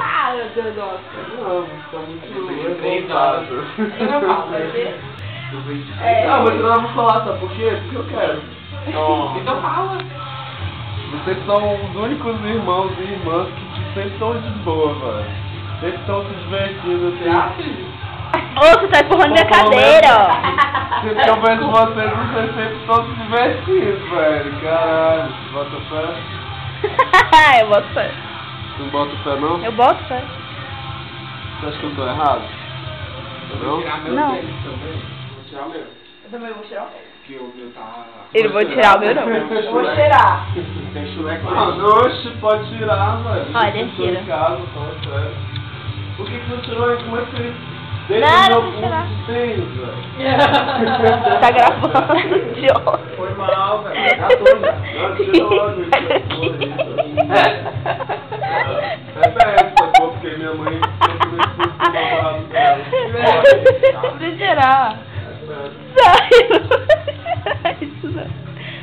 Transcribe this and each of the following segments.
Ah, meu Deus do céu. Não, tá muito 3 horas. Eu não falo, vai ver? Não, mas eu não vou falar, sabe por quê? Porque eu quero. Então fala. Vocês são os únicos irmãos e irmãs que sempre estão de boa, velho. Sempre estão se divertindo, assim. Ô, você tá empurrando minha cadeira, ó. Sempre que eu vejo vocês sempre estão se divertindo, velho. Caralho, bota fé. Eu boto fé. Você não bota fé, não? Eu boto fé. Você acha que eu tô errado? Não? Tirar meu Não. tênis também. Vou tirar o meu. Eu também vou tirar o meu. Porque o meu tá... Ele vou tirar o meu, não. Eu vou cheirar. Tem chuleque. Oxe, pode tirar, velho. Olha, Eu tô tira. em casa, fala sério. Por que você não tirou aí? Como é que você... Desde Não, o meu não vou tirar. ponto de tênis, velho. Tá gravando. Idiota. Foi mal, velho. Já tô já. Não, tira logo isso. Sai daqui. É bem, sacou? Porque minha mãe sempre me expulsou do babado dela. Deixa eu tirar. É Sai. Isso não.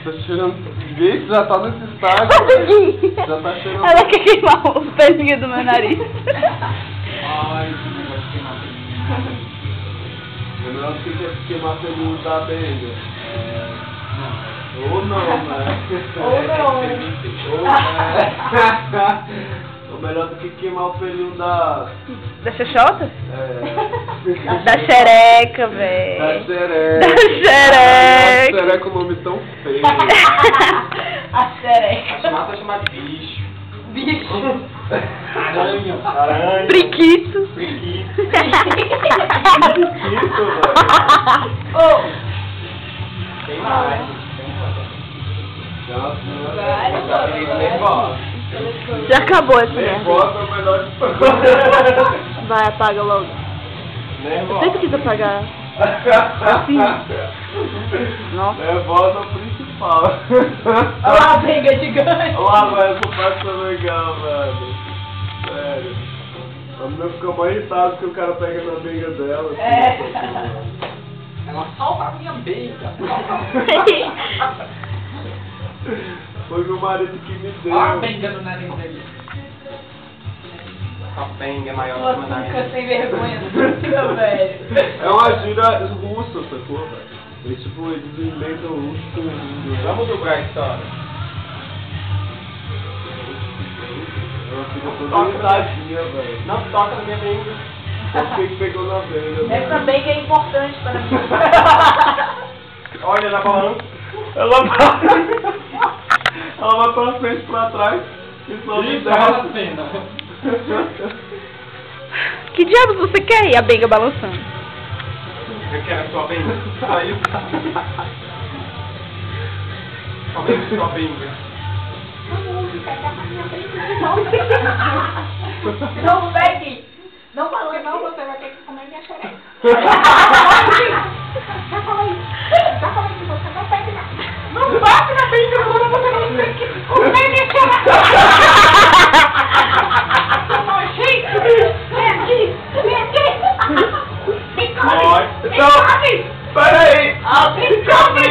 Tá cheirando... Vixe, já tá nesse estágio, velho. Já tá cheirando... Ela quer queimar os pezinhos do meu nariz. Ai, esse negócio de queimar pelinho. Lembrando que quer queimar pelinho da benga. Não. Ou não, né? Ou não. Ou melhor do que queimar o pelinho da... Da xoxota? É... Da xereca, Da velho. xereca. Da xereca. Da xereca é um nome tão feio. A xereca. A chamada tá chamada de bicho. Bicho. Aranha. Aranha. Priquito. Preguiça. Isso, velho. Ô. Tem mais. Nervosa. Já acabou essa merda. Nervosa é o melhor de tudo. Vai, apaga logo. Eu sempre quis apagar. Assim. Nossa. Nervosa é o principal. Olha lá a benga gigante. Olha lá, velho, essa parte tá legal, velho. Sério. A menina fica mais irritada porque o cara pega na benga dela. É. Ela solta a minha benga. Foi meu marido que me deu. Olha a benga no nariz dele. A benga é maior que o meu Nossa, fica nariz. sem vergonha nunca, velho. É uma gíria russa, sacou, velho? Eles, tipo, eles inventam russo com russo. Vamos dobrar a história. Ela fica toda Toca. irritadinha, velho. Não toca na minha benga. Por que pegou na benga? Essa benga é importante para mim. Olha na balança. Ela vai pra frente e pra trás e só me Isso, rola a desce. cena. Que diabos você quer? E a benga balançando. Eu quero a sua benga. Só isso. Somente sua benga. Não pegue. Não falou não, você vai ter que comer minha xereca. Já falei que você não pegue nada. Não bate na benga, agora você não tem que comer minha xereca. Vem aqui, vem aqui. Me come, me come. Peraí! Me come.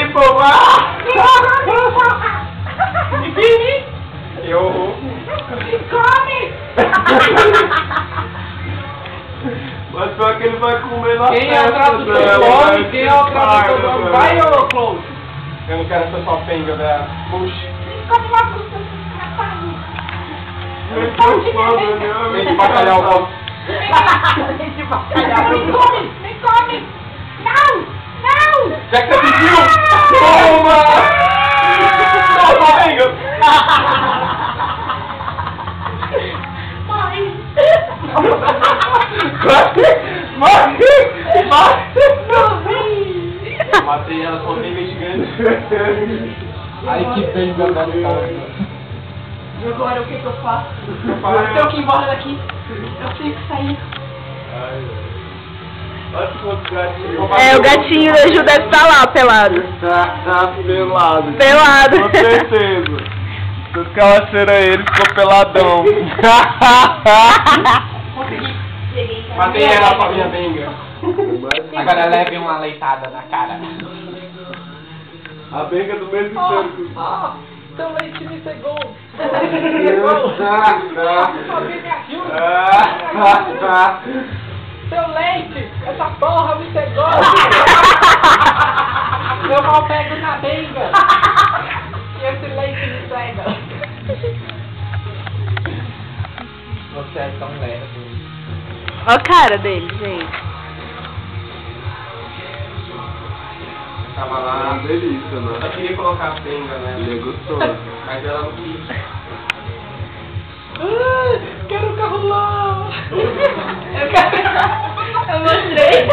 Eu... Me come. Mas pior que ele vai comer na Quem é o festa tradutor dela, do homem? velho. Quem é o tradutor do homem? Vai, velho. ô Close! Eu não quero essa sua benga, velho. Puxa. Come lá pro seu rapaz. Me preocupa, meu Vem de amigo. bacalhau, vamos. Gente, bacalhau. Me come, me come. Não, não. Já que você pediu! Toma! Toma, benga! Mãe. Matei ela com uma benga gigante. Ai, que benga gostosa. E agora o que eu faço? Eu tenho que ir embora daqui. Eu tenho que sair. Olha quantos gatinhos. É, o gatinho da Ju deve estar lá, pelado. Pelado. Pelado. Com certeza. Se os caras cheiram ele, ficou peladão. Consegui. Cheguei em casa. Matei ela com a minha benga. Mas Agora leve uma leitada na cara. a benga do mesmo cheiro que Ó, tão leitinho isso Alguém me ajuda. Seu leite, essa porra me pegou. Eu mal pego na benga. E esse leite me pega. Você é tão lerdo. Olha a cara dele, gente. Tava lá, uma delícia, né? Eu queria colocar a benga, né? Ele é gostoso. Mas ela não quis. Quero o carro lá. Eu mostrei.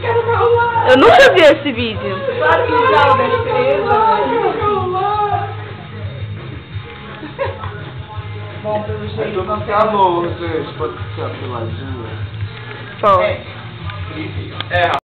Quero o carro lá. Eu nunca vi esse vídeo. Claro que já, o defesa. Quero o carro lá. Bom, pelo É jeito, tudo não tem calor, gente. Pode ficar peladinho. Pô. É.